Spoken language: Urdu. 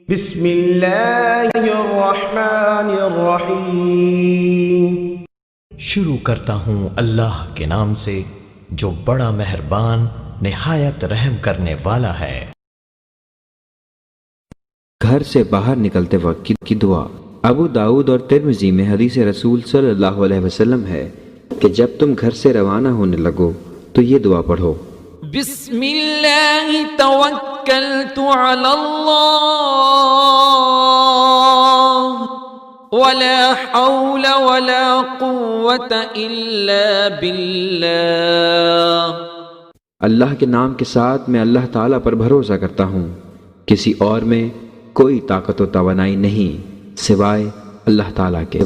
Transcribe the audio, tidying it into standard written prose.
بسم اللہ الرحمن الرحیم۔ شروع کرتا ہوں اللہ کے نام سے جو بڑا مہربان نہایت رحم کرنے والا ہے۔ گھر سے باہر نکلتے وقت کی دعا۔ ابو داؤد اور ترمذی میں حدیث رسول صلی اللہ علیہ وسلم ہے کہ جب تم گھر سے روانہ ہونے لگو تو یہ دعا پڑھو: بسم اللہ توکلت علی اللہ ولا حول ولا قوة الا باللہ۔ اللہ کے نام کے ساتھ میں اللہ تعالیٰ پر بھروسہ کرتا ہوں، کسی اور میں کوئی طاقت و توانائی نہیں سوائے اللہ تعالیٰ کے۔